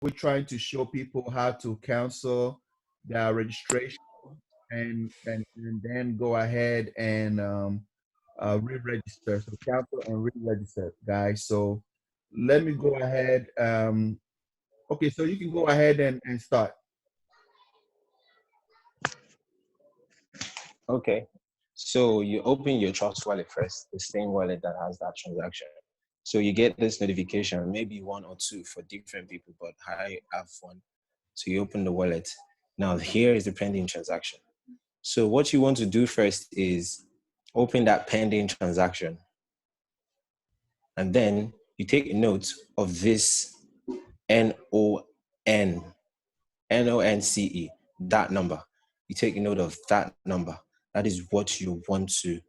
we're trying to show people how to cancel their registration and then go ahead and re-register. So cancel and re-register, guys. So let me go ahead. Okay, so you can go ahead and start. Okay. So you open your Trust Wallet first, the same wallet that has that transaction. So you get this notification, maybe one or two for different people, but I have one. So you open the wallet. Now here is the pending transaction. So what you want to do first is open that pending transaction. And then you take note of this NON, NONCE, that number. You take note of that number. That is what you want to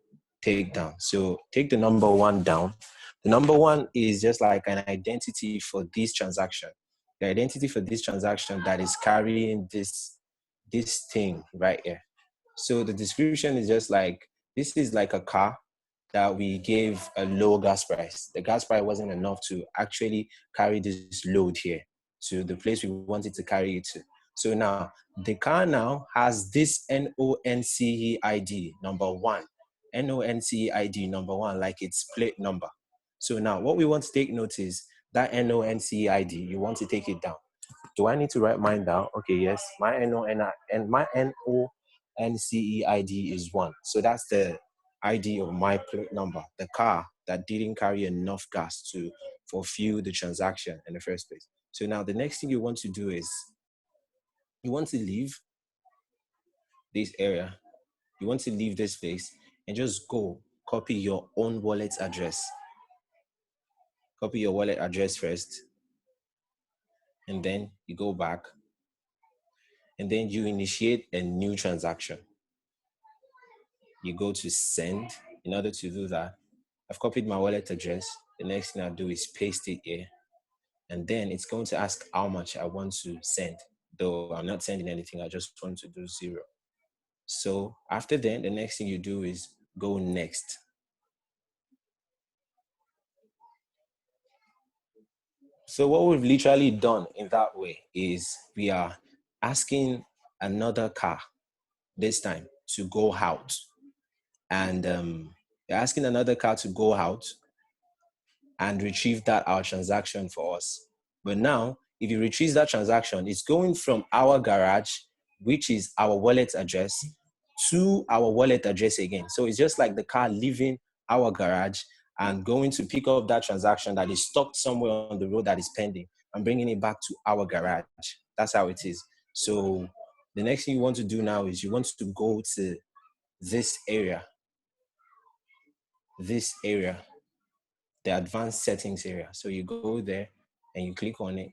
take down. So take the number one down. The number one is just like an identity for this transaction. The identity for this transaction that is carrying this thing right here. So the description is just like, this is like a car that we gave a low gas price. The gas price wasn't enough to actually carry this load here to the place we wanted to carry it to. So now the car now has this NONCE ID number one, NONCE ID number one, like its plate number. So now what we want to take note is that NONCE ID, you want to take it down. Do I need to write mine down? Okay, yes, my NONCE ID is one. So that's the ID of my plate number, the car that didn't carry enough gas to fulfill the transaction in the first place. So now the next thing you want to do is you want to leave this area. You want to leave this place and just go copy your own wallet address. Copy your wallet address first. And then you go back. And then you initiate a new transaction. You go to send. In order to do that, I've copied my wallet address. The next thing I do is paste it here. And then it's going to ask how much I want to send. Though I'm not sending anything, I just want to do 0. So after then, the next thing you do is go next. So what we've literally done in that way is we are asking another car this time to go out. And you're asking another car to go out and retrieve that our transaction for us. But now, if you retrieve that transaction, it's going from our garage, which is our wallet address, to our wallet address again. So it's just like the car leaving our garage and going to pick up that transaction that is stocked somewhere on the road that is pending and bringing it back to our garage. That's how it is. So the next thing you want to do now is you want to go to this area, the advanced settings area. So you go there and you click on it.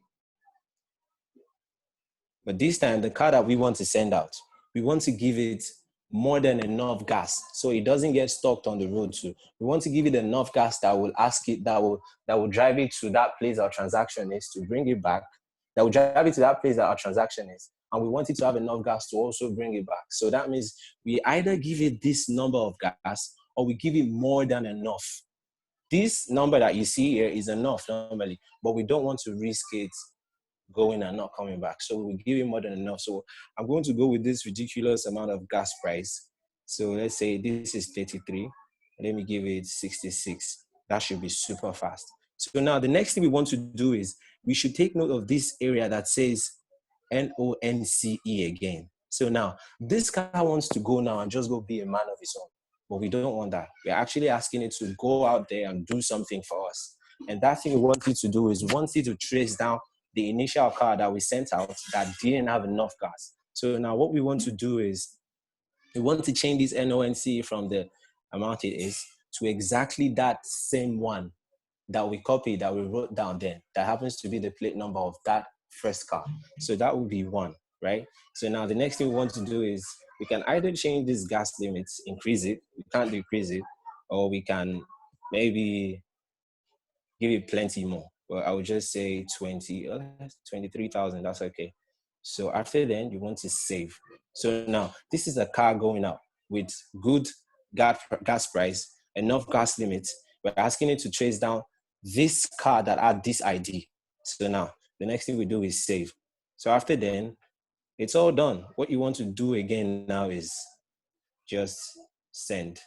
But this time, the car that we want to send out, we want to give it more than enough gas so it doesn't get stuck on the road too. We want to give it enough gas that will that will drive it to that place our transaction is, to bring it back, that will drive it to that place that our transaction is. And we want it to have enough gas to also bring it back. So that means we either give it this number of gas or we give it more than enough. This number that you see here is enough normally, but we don't want to risk it going and not coming back. So we give it more than enough. So I'm going to go with this ridiculous amount of gas price. So let's say this is 33. Let me give it 66. That should be super fast. So now the next thing we want to do is we should take note of this area that says NONCE again. So now this guy wants to go now and just go be a man of his own. But we don't want that. We're actually asking it to go out there and do something for us. And that thing we want it to do is we want it to trace down the initial car that we sent out that didn't have enough gas. So now what we want to do is we want to change this NONCE from the amount it is to exactly that same one that we copied, that we wrote down then, that happens to be the plate number of that first car. So that would be 1, right? So now the next thing we want to do is we can either change this gas limits, increase it, we can't decrease it, or we can maybe give it plenty more. Well, I would just say 23,000, that's okay. So after then, you want to save. So now, this is a car going out with good gas price, enough gas limits. We're asking it to trace down this car that had this ID. So now, The next thing we do is save. So after then, it's all done. What you want to do again now is just send.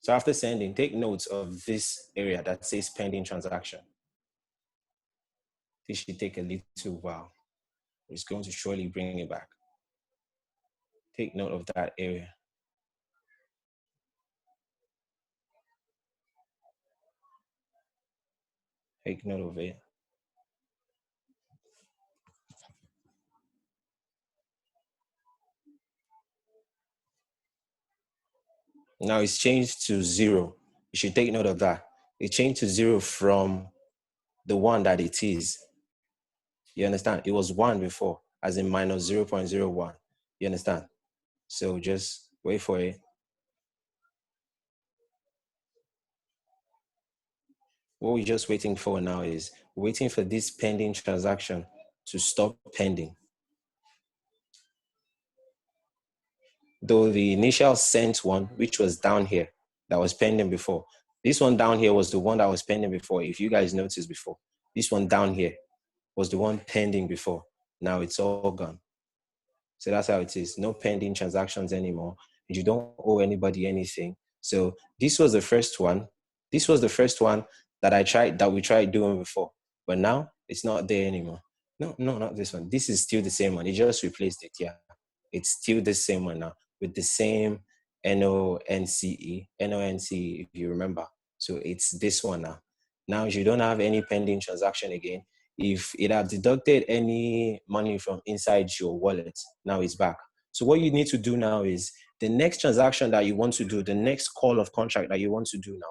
So after sending, take notes of this area that says pending transaction. This should take a little while. It's going to surely bring it back. Take note of that area. Take note of it. Now it's changed to 0. You should take note of that. It changed to 0 from the 1 that it is. You understand? It was 1 before, as in minus 0.01. You understand? So just wait for it. What we're just waiting for now is waiting for this pending transaction to stop pending. Though the initial sent one, which was down here, that was pending before. This one down here was the one that was pending before. If you guys noticed before, this one down here was the one pending before. Now it's all gone. So that's how it is. No pending transactions anymore. You don't owe anybody anything. So this was the first one. This was the first one that we tried doing before. But now it's not there anymore. No, not this one. This is still the same one. It just replaced it. Yeah. It's still the same one now with the same NONCE, if you remember. So it's this one now. Now you don't have any pending transaction again. If it had deducted any money from inside your wallet, now it's back. So what you need to do now is the next transaction that you want to do, the next call of contract that you want to do now,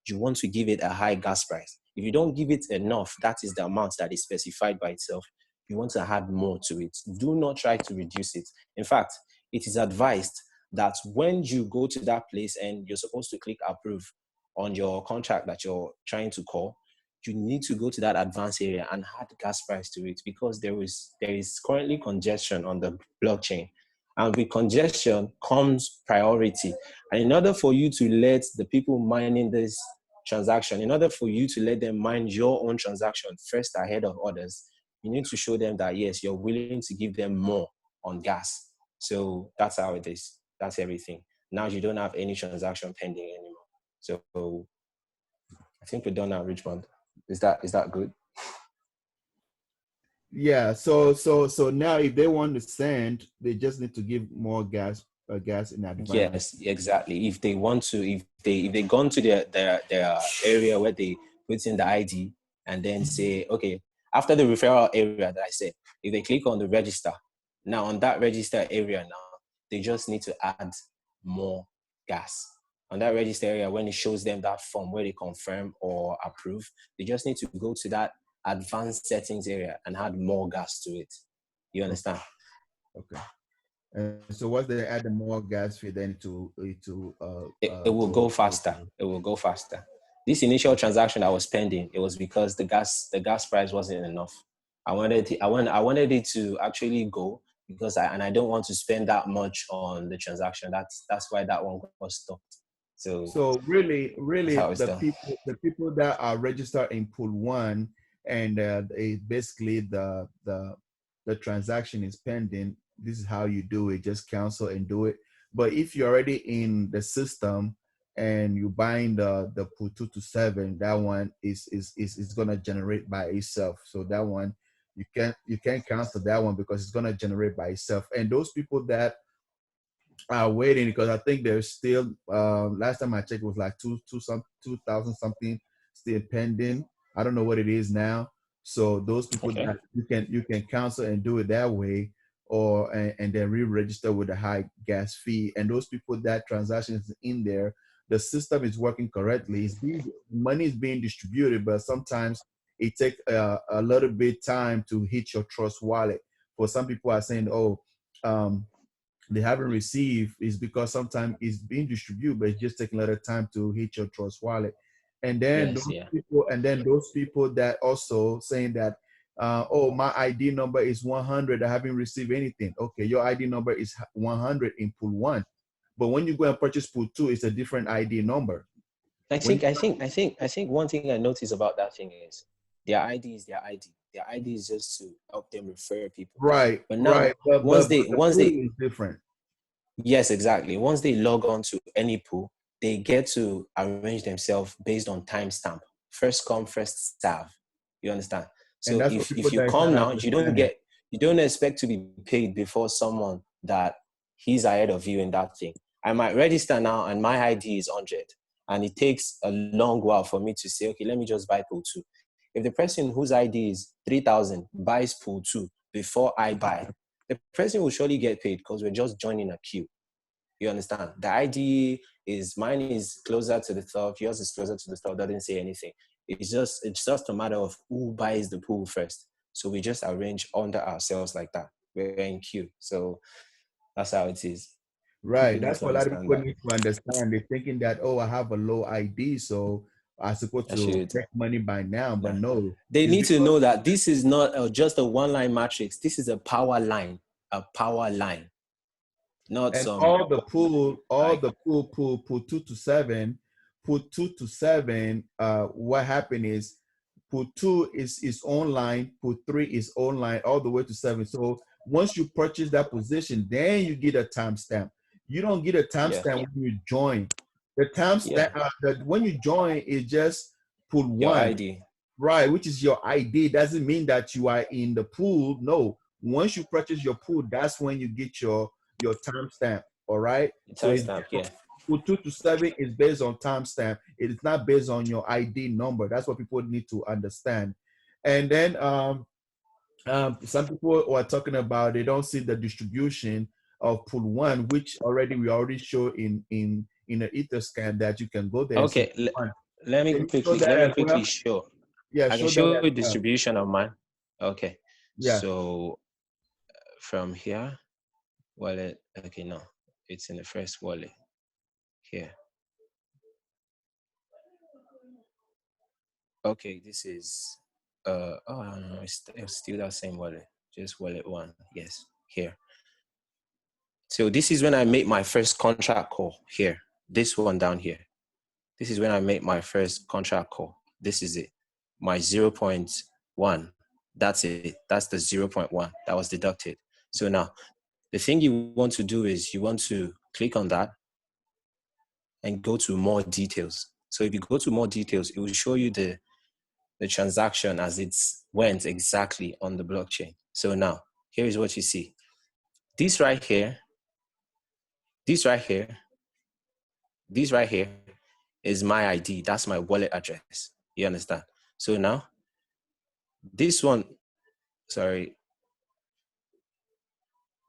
you want to give it a high gas price. If you don't give it enough, that is the amount that is specified by itself. You want to add more to it. Do not try to reduce it. In fact, it is advised that when you go to that place and you're supposed to click approve on your contract that you're trying to call, you need to go to that advanced area and add gas price to it, because there is currently congestion on the blockchain. And with congestion comes priority. And in order for you to let the people mining this transaction, in order for you to let them mine your own transaction first ahead of others, you need to show them that, yes, you're willing to give them more on gas. So that's how it is. That's everything. Now you don't have any transaction pending anymore. So I think we're done now, Richmond. Is that good? Yeah. So now if they want to send, they just need to give more gas in advance. Yes, exactly. If they want to, if they gone to their area where they put in the ID and then say, okay, after the referral area that I said, if they click on the register, now on that register area now, they just need to add more gas. On that register area, when it shows them that form where they confirm or approve, they just need to go to that advanced settings area and add more gas to it. You understand? Okay. And so once they add the more gas fee, then it will go faster. It will go faster. This initial transaction that was pending, it was because the gas price wasn't enough. I wanted it to actually go because I don't want to spend that much on the transaction. That's why that one was stopped. So really the people that are registered in pool 1 and basically the transaction is pending, this is how you do it. Just cancel and do it. But if you're already in the system and you bind the pool 2 to 7, that one is gonna generate by itself. So that one you can't cancel that one because it's gonna generate by itself. And those people that are waiting, because I think there's still last time I checked it was like 2,000 something still pending. I don't know what it is now. So those people that you can cancel and do it that way, or and then re-register with a high gas fee. And those people that transactions in there, the system is working correctly. Money is being distributed, but sometimes it takes a little bit time to hit your trust wallet. For some people are saying, oh, they haven't received, is because sometimes it's being distributed, but it's just taking a little time to hit your trust wallet. And then those people that also saying that, oh, my ID number is 100, I haven't received anything. Okay, your ID number is 100 in pool 1, but when you go and purchase pool 2, it's a different ID number. I think one thing I noticed about that thing is Their ID is their ID. Their ID is just to help them refer people. Right, But right. now, once they, The once pool they, is different. yes, exactly. Once they log on to any pool, they get to arrange themselves based on timestamp. First come, first serve. You understand? And So that's what if people you that is come not now, understanding. you don't expect to be paid before someone that he's ahead of you in that thing. I might register now and my ID is 100, and it takes a long while for me to say, okay, let me just buy pool 2. If the person whose ID is 3,000 buys pool 2 before I buy, the person will surely get paid because we're just joining a queue. You understand? The ID is, mine is closer to the top, yours is closer to the top, doesn't say anything. It's just a matter of who buys the pool first. So we just arrange under ourselves like that. We're in queue. So that's how it is. Right. People need That's to what a lot of understand people that. need to understand. They're thinking that, oh, I have a low ID, so I'm supposed I to should. make money by now. But Nah. no, They it's need to because know that this is not just a one-line matrix. This is a power line, not and some all like, the pool 2 to 7, pool 2 to 7. What happened is pool 2 is online, pool 3 is online, all the way to 7. So once you purchase that position, then you get a timestamp. You don't get a yeah, timestamp when you join. The yeah, timestamp that when you join is just pool your 1, ID. right? Which is your ID. Doesn't mean that you are in the pool. No, once you purchase your pool, that's when you get your timestamp. All right. So it's Timestamp, so yeah. pool 2 to 7 is based on timestamp. It is not based on your ID number. That's what people need to understand. And then some people are talking about they don't see the distribution of pool 1, which we already show in the Etherscan that you can go there and see Okay, pool 1. Can you show let that me as well? quickly show. Yeah, I can show that show as you well. distribution of mine. Okay, Yeah. so from here, wallet. Okay, no, it's in the first wallet here. Okay, this is oh no, it's still that same wallet, just wallet one. Yes, here. So this is when I make my first contract call here. This one down here. This is when I make my first contract call. This is it. My 0.1. That's it. That's the 0.1 that was deducted. So now the thing you want to do is you want to click on that and go to more details. So if you go to more details, it will show you the transaction as it's went exactly on the blockchain. So now here is what you see. This right here, this right here, this right here is my ID. That's my wallet address. You understand? So now this one, sorry,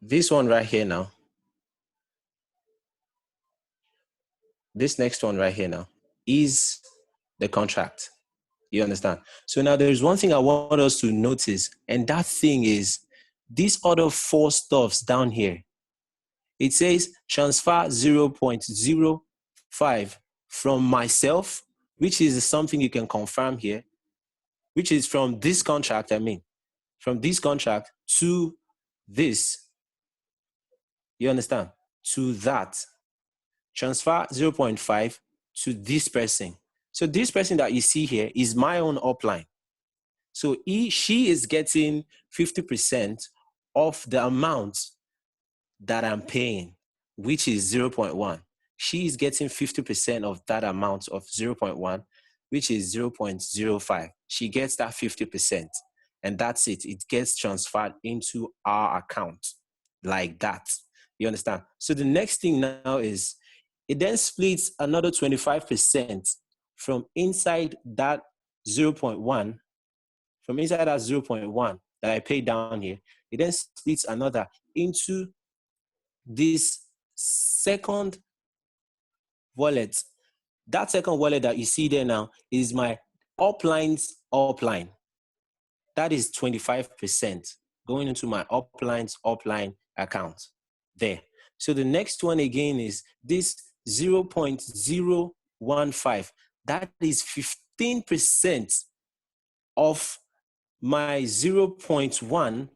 this one right here now, this next one right here now is the contract. You understand? So now there's one thing I want us to notice, and that thing is these other 4 stuffs down here. It says transfer 0.05 from myself, which is something you can confirm here, which is from this contract, from this contract to this. You understand? To that. Transfer 0.5 to this person. So this person that you see here is my own upline. So she is getting 50% of the amount that I'm paying, which is 0.1. She is getting 50% of that amount of 0.1, which is 0.05. She gets that 50%, and that's it. It gets transferred into our account like that. You understand? So the next thing now is it then splits another 25% from inside that 0.1, from inside that 0.1 that I paid down here. It then splits another into this second wallet. That second wallet that you see there now is my upline's upline. That is 25% going into my upline's upline account there. So the next one again is this 0.015. That is 15% of my 0.1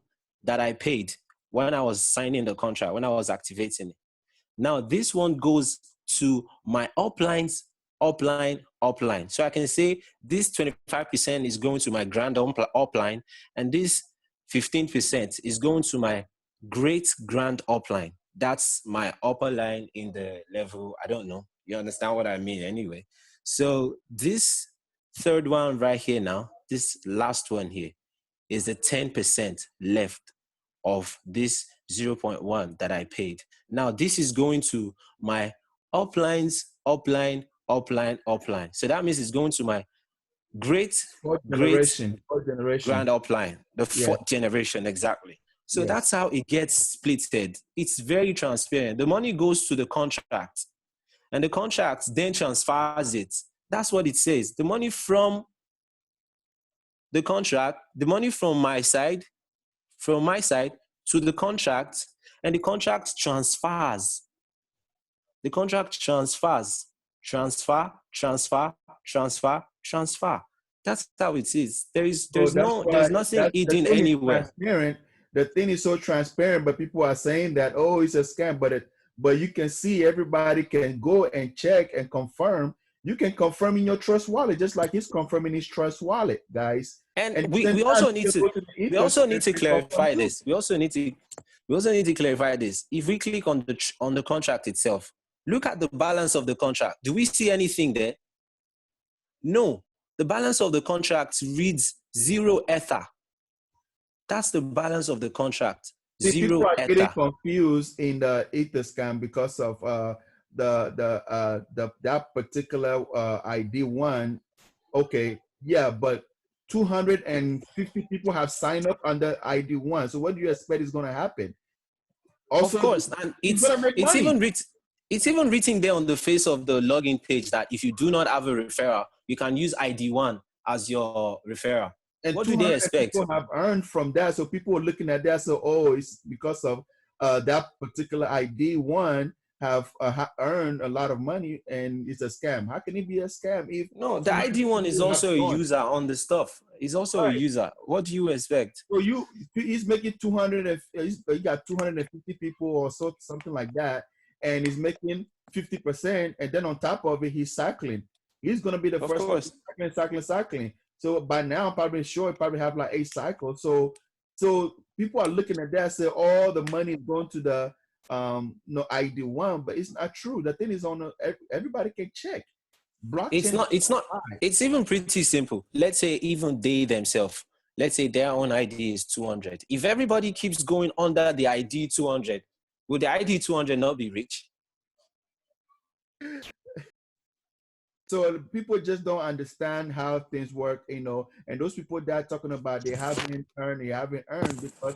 that I paid when I was signing the contract, when I was activating it. Now, this one goes to my upline's upline, upline. So I can say this 25% is going to my grand upline, and this 15% is going to my great grand upline. That's my upper line in the level. I don't know. You understand what I mean anyway. So this third one right here now, this last one here is the 10% left of this 0.1 that I paid. Now this is going to my uplines, upline, upline, upline. So that means it's going to my great Fourth grand generation. upline, the fourth generation, exactly. So that's how it gets splitted. It's very transparent. The money goes to the contract, and the contract then transfers it. That's what it says. The money from the contract, the money from my side to the contract, and the contract transfers. The contract transfers. Transfer, transfer, transfer, transfer. That's how it is. There's nothing hidden anywhere. Transparent. The thing is so transparent, but people are saying that, oh, it's a scam, but you can see everybody can go and check and confirm. You can confirm in your Trust Wallet, just like he's confirming his Trust Wallet, guys. And we also need to clarify this. We also need to clarify this. If we click on the contract itself, look at the balance of the contract. Do we see anything there? No. The balance of the contract reads 0 Ether. That's the balance of the contract. People are getting confused in the Ether scam because of that particular ID one. Okay, yeah, but 250 people have signed up under ID one. So what do you expect is going to happen? Also, of course, and it's even written there on the face of the login page that if you do not have a referral, you can use ID one as your referral. And what do they expect? People have earned from that, so people are looking at that. So, oh, it's because of that particular ID one have earned a lot of money, and it's a scam. How can it be a scam if no? The ID one is also a user on the stuff. He's also a user. What do you expect? So he's making 200. He got 250 people or so, something like that, and he's making 50%, and then on top of it, he's cycling. He's gonna be the first one cycling. So by now, I'm probably sure he probably have like 8 cycles. So people are looking at that and say all the money is going to the ID one, but it's not true. The thing is on everybody can check. Blockchain it's not. It's even pretty simple. Let's say even they themselves, let's say their own ID is 200. If everybody keeps going under the ID 200, will the ID 200 not be rich? So people just don't understand how things work, and those people that are talking about they haven't earned because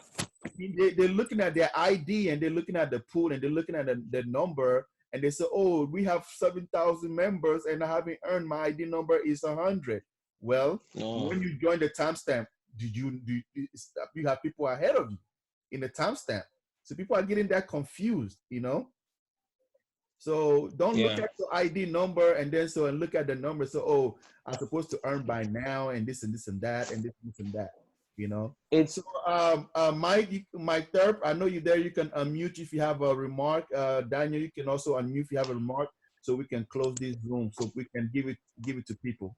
they're looking at their ID and they're looking at the pool and they're looking at the number and they say, oh, we have 7,000 members and I haven't earned, my ID number is 100. Well, when you join the timestamp, you have people ahead of you in the timestamp. So people are getting that confused, So don't look at the ID number and then look at the number. So, oh, I'm supposed to earn by now and this and this and that and this and that, It's Mike Thurp, I know you're there. You can unmute if you have a remark. Daniel, you can also unmute if you have a remark so we can close this room so we can give it to people.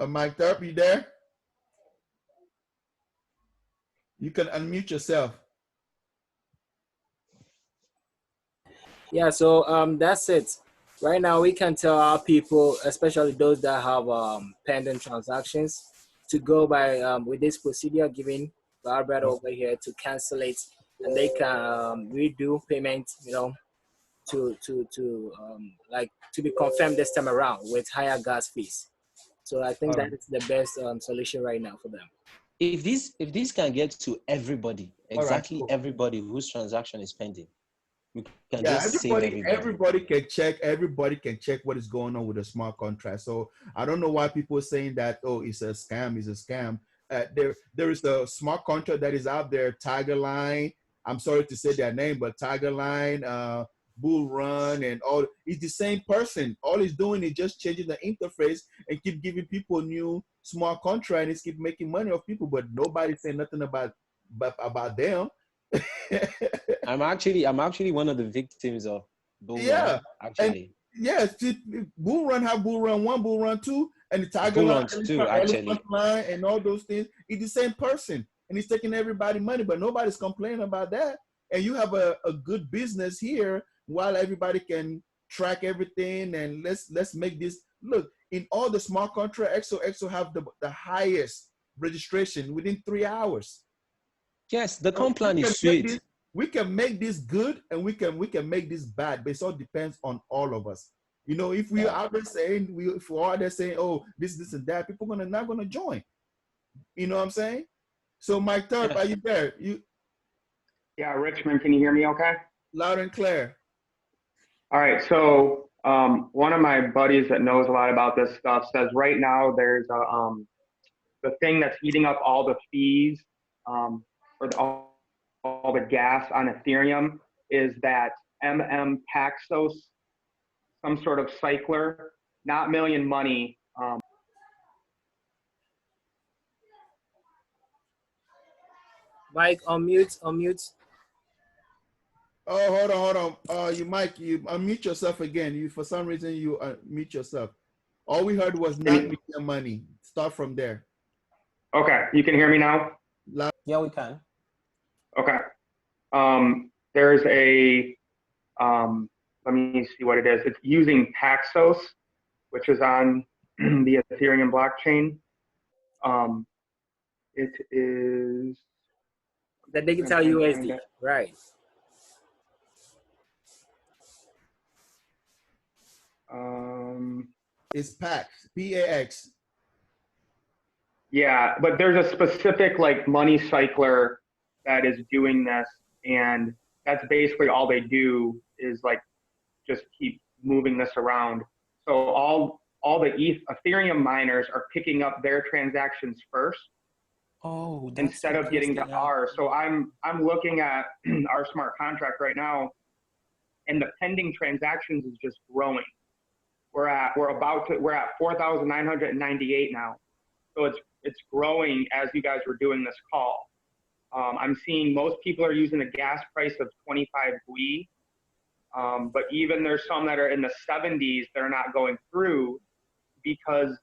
Mike Thurp, you there? You can unmute yourself. Yeah, so that's it. Right now, we can tell our people, especially those that have pending transactions, to go by with this procedure given by Albert over here to cancel it, and they can redo payment, to be confirmed this time around with higher gas fees. So I think that is the best solution right now for them. If this can get to everybody, exactly everybody whose transaction is pending, we can just save everybody. Everybody can check what is going on with the smart contract. So I don't know why people are saying that, oh, it's a scam. There is a smart contract that is out there, Tigerline. I'm sorry to say their name, but Tigerline, Bull Run, and all. It's the same person. All he's doing is just changing the interface and keep giving people new smart contract and keep making money off people, but nobody's saying nothing about them. I'm actually one of the victims of Bull Yeah, Run, and actually. yes, Bull Run have Bull Run 1, Bull Run 2, and the Tiger Bull Line, Run too, Elephant actually. Line, and all those things. It's the same person, and he's taking everybody money, but nobody's complaining about that. And you have a good business here while everybody can track everything, and let's make this look. In all the smart contract, XO have the highest registration within 3 hours. Yes, the So comp plan is sweet. we can make this good, and we can make this bad, but it all depends on all of us. You know, if we Yeah. are out there saying if we're out there saying, oh, this and that, people not gonna join. You know what I'm saying? So Mike Turp, Yeah. are you there? You Yeah, Richmond, can you hear me okay? loud and clear. All right, so one of my buddies that knows a lot about this stuff says right now there's the thing that's eating up all the fees for all the gas on Ethereum is that Paxos, some sort of cycler, not Million Money. Mike, unmute. Oh, hold on. You Mike, you unmute yourself again. You for some reason you mute yourself. All we heard was not Million Money. Start from there. Okay, you can hear me now? Yeah, we can. Okay. There's a, let me see what it is. It's using Paxos, which is on the Ethereum blockchain. It is The digital USD, right? It's PAX, PAX. Yeah, but there's a specific like money cycler that is doing this, and that's basically all they do is like just keep moving this around. So all the Ethereum miners are picking up their transactions first. Oh, instead of getting to ours. So I'm looking at our smart contract right now, and the pending transactions is just growing. We're at 4,998 now. So it's growing as you guys were doing this call. I'm seeing most people are using a gas price of 25 Gui, but even there's some that are in the 70s that are not going through because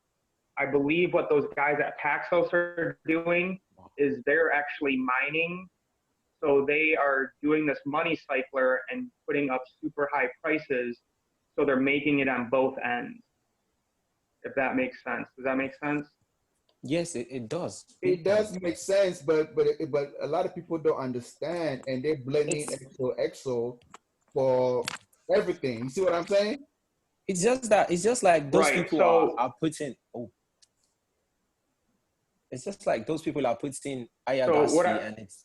I believe what those guys at Paxos are doing is they're actually mining. So they are doing this money cycler and putting up super high prices. So they're making it on both ends. If that makes sense. Does that make sense? Yes, it does. It does make sense, but a lot of people don't understand, and they're blaming XO for everything. You see what I'm saying? It's just like those people are putting. Oh, it's just like those people are putting higher gas fee, and it's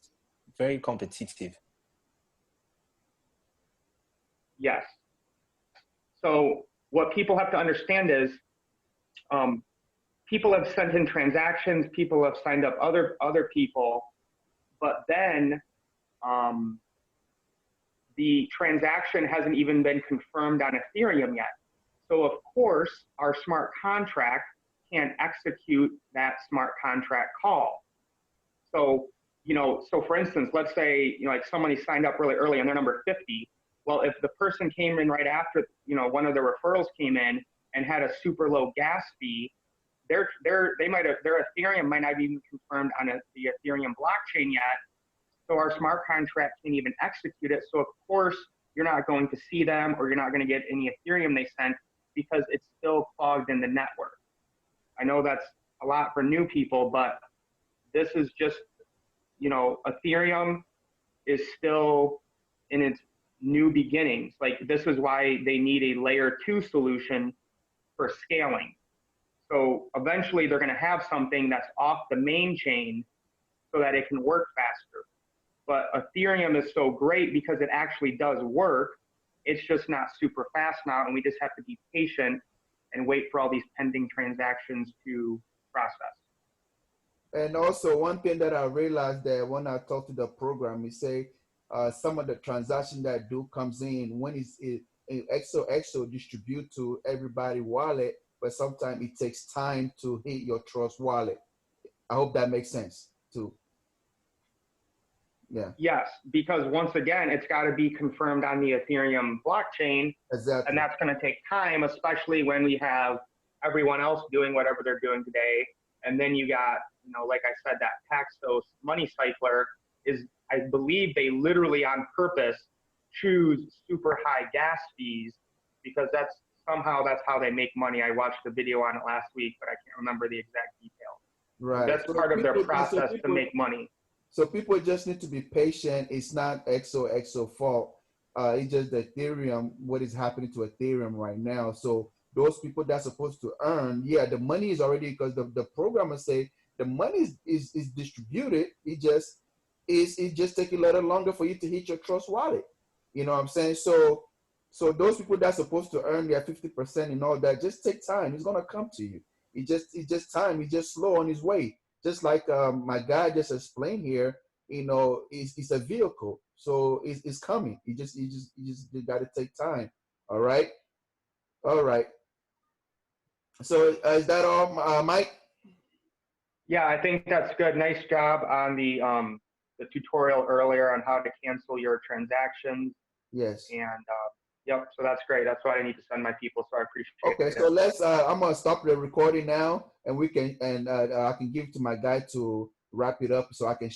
very competitive. Yes. So what people have to understand is, people have sent in transactions, people have signed up other people, but then the transaction hasn't even been confirmed on Ethereum yet. So of course, our smart contract can't execute that smart contract call. So, so for instance, let's say, like somebody signed up really early and they're number 50. Well, if the person came in right after, one of the referrals came in and had a super low gas fee, their Ethereum might not be even confirmed on the Ethereum blockchain yet. So our smart contract can't even execute it. So of course, you're not going to see them, or you're not going to get any Ethereum they sent because it's still clogged in the network. I know that's a lot for new people, but this is just, Ethereum is still in its new beginnings. Like, this is why they need a layer 2 solution for scaling. So eventually they're going to have something that's off the main chain so that it can work faster. But Ethereum is so great because it actually does work. It's just not super fast now, and we just have to be patient and wait for all these pending transactions to process. And also, one thing that I realized that when I talk to the program, we say some of the transaction that comes in when it's XO distribute to everybody wallet, but sometimes it takes time to hit your trust wallet. I hope that makes sense too. Yeah, Yes, because once again, it's got to be confirmed on the Ethereum blockchain, exactly. and that's going to take time, especially when we have everyone else doing whatever they're doing today. And then you got, like I said, that Paxos money cycler is, I believe they literally on purpose choose super high gas fees because that's how they make money. I watched a video on it last week, but I can't remember the exact details. Right. That's So part of their people, process to make money. so people just need to be patient. It's not XOXO fault. It's just Ethereum, what is happening to Ethereum right now. So those people that's supposed to earn, yeah, the money is already, because the programmers say the money is distributed. It just take a little longer for you to hit your trust wallet. You know what I'm saying? So those people that's supposed to earn their 50% and all that, just take time. It's gonna come to you. It's just time. It's just slow on his way. Just like my guy just explained here, it's a vehicle, so it's coming. You got to take time. All right, all right. So is that all, Mike? Yeah, I think that's good. Nice job on the tutorial earlier on how to cancel your transactions. Yes. And yep, so that's great. That's what I need to send my people. So I appreciate Okay, it. so let's. I'm gonna stop the recording now, and I can give to my guy to wrap it up, so I can